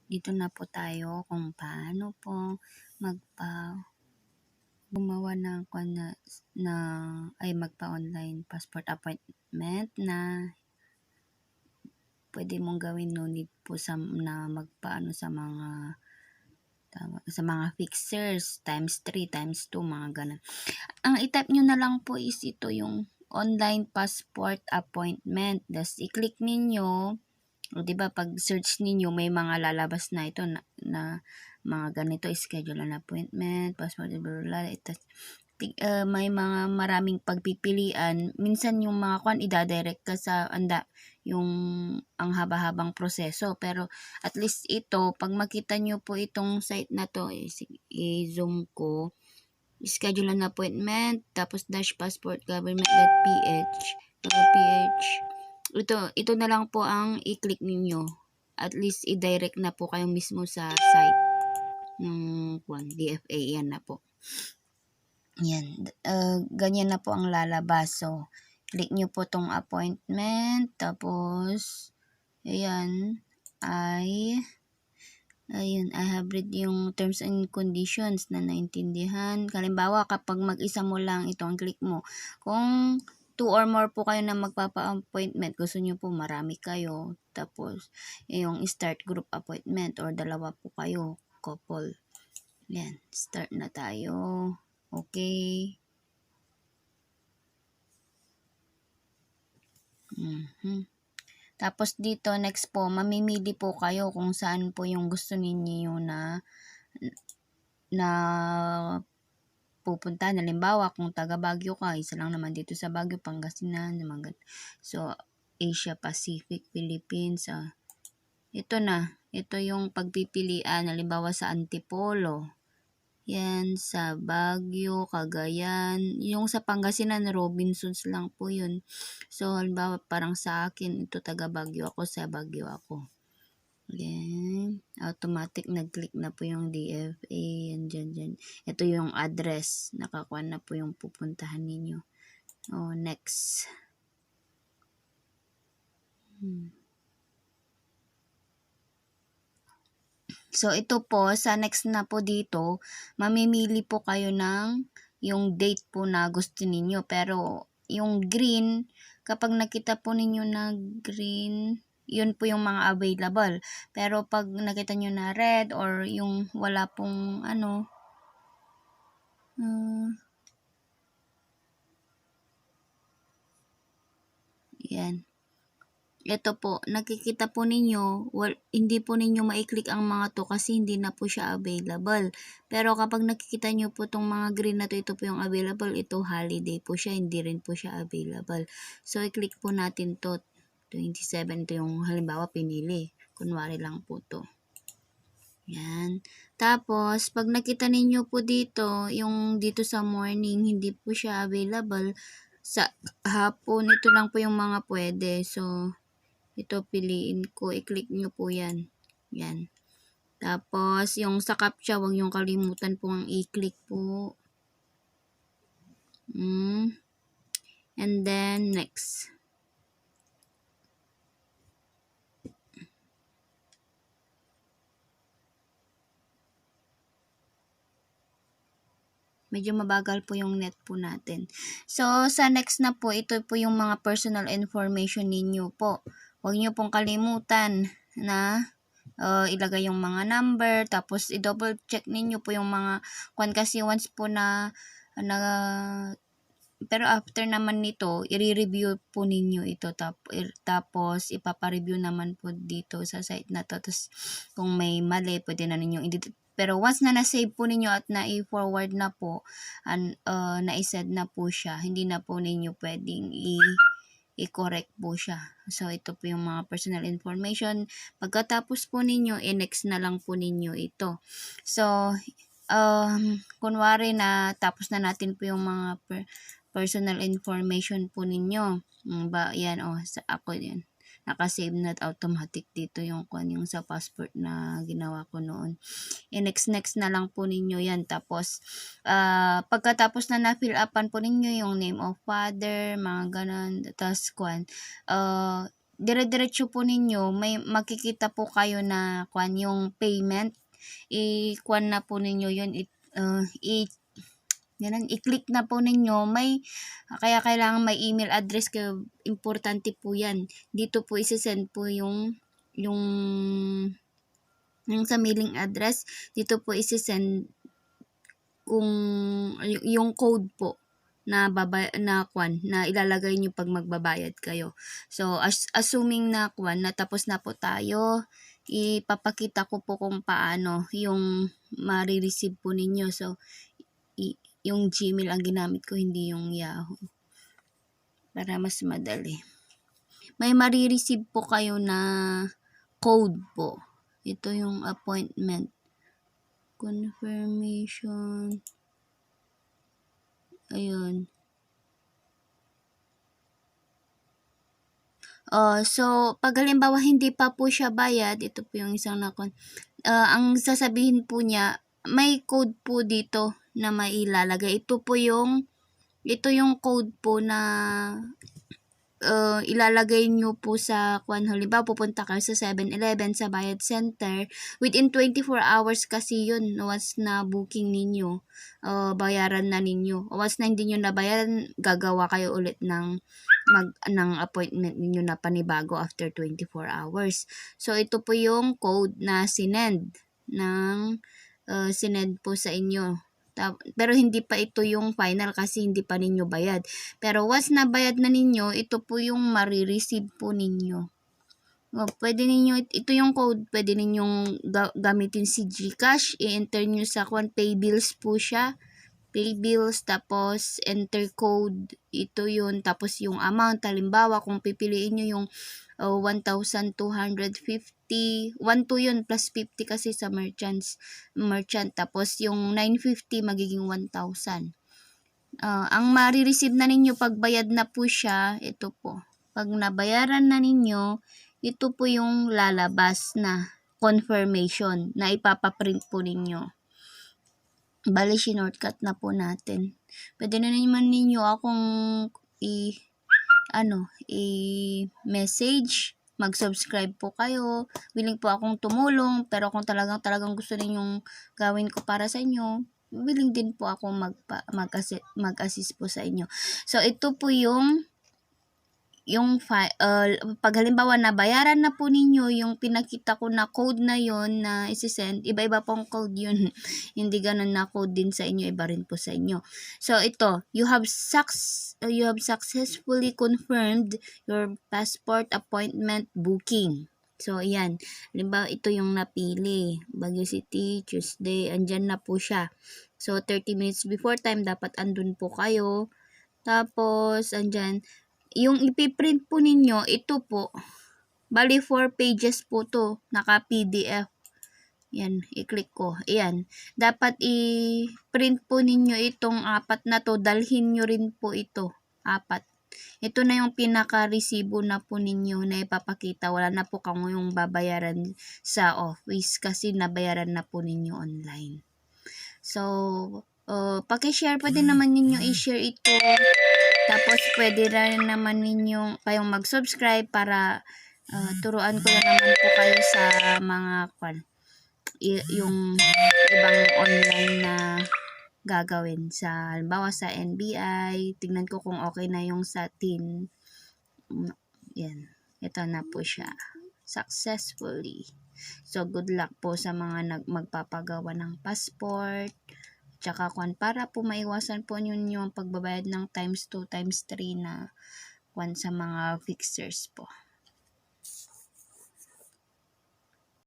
dito na po tayo kung paano po gumawa ng magpa-online passport appointment na pwede mong gawin, no need po na magpaano sa mga fixers, times 3, times 2, mga ganun. Ang i-type nyo na lang po is ito yung online passport appointment. Tapos i-click ninyo. O diba pag search ninyo may mga lalabas na ito na mga ganito, schedule an appointment, passport, blah, blah, blah. May mga maraming pagpipilian. Minsan yung mga idadirect ka sa yung ang haba-habang proseso. Pero at least ito, pag makita nyo po itong site na to, i-zoom ko, schedule an appointment, tapos -passportgovernment.ph. Ito na lang po ang i-click ninyo. At least i-direct na po kayo mismo sa site ng DFA. Yan na po. Yan. Ganyan na po ang lalabas. So, click nyo po tong appointment. Tapos, ayan, I have read yung terms and conditions na naintindihan. Halimbawa, kapag mag-isa mo lang ito ang click mo. Kung 2 or more po kayo na magpapa-appointment, gusto nyo po marami kayo. Tapos, yung start group appointment or dalawa po kayo, couple. Yan, start na tayo. Okay. Tapos dito, next po, mamimili po kayo kung saan po yung gusto ninyo na pupunta. Halimbawa, kung taga Baguio ka, isa lang naman dito sa Baguio, Pangasinan. So, Asia Pacific, Philippines. Ito na. Ito yung pagpipilian. Halimbawa sa Antipolo. Yan, sa Baguio, Cagayan. Yung sa Pangasinan, Robinsons lang po yun. So, halimbawa, parang sa akin, ito taga Baguio ako, sa Baguio ako. Then, automatic nag-click na po yung DFA. Yan, dyan. Ito yung address. Nakakuha na po yung pupuntahan ninyo. Next. So, ito po, sa next na po dito, mamimili po kayo ng yung date po na gusto ninyo. Pero, yung green, kapag nakita po ninyo na green, yun po yung mga available. Pero, pag nakita nyo na red or yung wala pong yan. Ito po, nakikita po ninyo, hindi po ninyo ma-click ang mga to kasi hindi na po siya available. Pero kapag nakikita nyo po itong mga green na to, ito po yung available, ito holiday po siya, hindi rin po siya available. So, i-click po natin to 27, ito yung halimbawa pinili. Kunwari lang po to. Yan. Tapos, pag nakita ninyo po dito, yung dito sa morning, hindi po siya available. Sa hapon, ito lang po yung mga pwede. So, ito piliin ko, i-click nyo po yan. Yan. Tapos, yung sa captcha, huwag nyo kalimutan po ang i-click po. And then, next. Medyo mabagal po yung net po natin. So, sa next na po, ito po yung mga personal information ninyo po. Huwag nyo pong kalimutan na ilagay yung mga number, tapos i-double check ninyo po yung mga kasi once po pero after naman nito, i-review po ninyo ito tapos ipapa-review naman po dito sa site na to. Tapos kung may mali, pwede na ninyong edit. Pero once na na-save po ninyo at na-forward na po, na-send na po siya, hindi na po ninyo pwedeng i-correct po siya. So, ito po yung mga personal information. Pagkatapos po ninyo, i-next na lang po ninyo ito. So, kunwari na tapos na natin po yung mga personal information po ninyo. Yan, ako yan. Nakasave na automatic dito yung sa passport na ginawa ko noon. Next na lang po ninyo yan. Tapos, pagkatapos na na-fill upan po ninyo yung name of father, mga ganon. Tapos, dire-diretso po ninyo, may makikita po kayo na yung payment, i-kuan na po ninyo yun, i-click na po ninyo. Kaya kailangan may email address kayo, importante po yan. Dito po isi-send po yung sa mailing address, dito po isi-send kung yung code po na ilalagay niyo pag magbabayad kayo. So assuming na tapos na po tayo, ipapakita ko po kung paano yung ma-receive po ninyo. So yung Gmail ang ginamit ko, hindi yung Yahoo, para mas madali. May ma-receive po kayo na code po. Ito yung appointment confirmation. Ayun. So, pag halimbawa hindi pa po siya bayad, ito po yung isang ang sasabihin po niya, may code po dito na mailalagay. Ito yung code po na ilalagay nyo po sa halimbawa pupunta kayo sa 7-Eleven, sa Bayad Center, within 24 hours kasi yun, once na booking ninyo, bayaran na ninyo. Once na hindi nyo nabayaran, gagawa kayo ulit ng appointment ninyo na panibago after 24 hours. So ito po yung code na sinend po sa inyo. Pero hindi pa ito yung final kasi hindi pa ninyo bayad. Pero once na bayad na ninyo, ito po yung marireceive po ninyo. Pwede ninyo, ito yung code, pwede ninyong gamitin si GCash, i-enter nyo sa pay bills po siya. Pay bills, tapos enter code, ito yun, tapos yung amount, halimbawa kung pipiliin nyo yung 1,250, 1,2 yun, plus 50 kasi sa merchant, tapos yung 950 magiging 1,000. Ang marireceive na ninyo pag bayad na po siya, ito po. Pag nabayaran na ninyo, ito po yung lalabas na confirmation na ipapaprint po ninyo. Bali, shortcut na po natin. Pwede na naman ninyo akong i-message, mag-subscribe po kayo. Willing po akong tumulong, pero kung talagang gusto ninyong gawin ko para sa inyo, willing din po ako mag-assist po sa inyo. So ito po yung pag halimbawa nabayaran na po ninyo yung pinakita ko na code na yon na isi-send, iba-iba pong code yun. Hindi ganun na code din sa inyo, iba rin po sa inyo. So ito, you have successfully confirmed your passport appointment booking. So ayan, halimbawa ito yung napili, Baguio City, Tuesday, andyan na po siya. So 30 minutes before time dapat andun po kayo. Tapos andyan yung ipiprint po ninyo, ito po. Bali 4 pages po to, naka-PDF. Yan, i-click ko. Ayan. Dapat i-print po ninyo itong 4 na to. Dalhin nyo rin po ito. 4. Ito na yung pinaka-resibo na po ninyo na ipapakita. Wala na po kayong babayaran sa office kasi nabayaran na po ninyo online. So, paki-share pa din naman ninyo i-share ito. Tapos, pwede rin naman ninyo kayong mag-subscribe para turuan ko na naman po kayo sa mga yung ibang online na gagawin. Halimbawa sa NBI, tingnan ko kung okay na yung sa TIN. Yan. Ito na po siya. Successfully. So, good luck po sa mga magpapagawa ng passport. Tsaka para po maiwasan po ninyo ang pagbabayad ng times 2, times 3 na sa mga fixers po.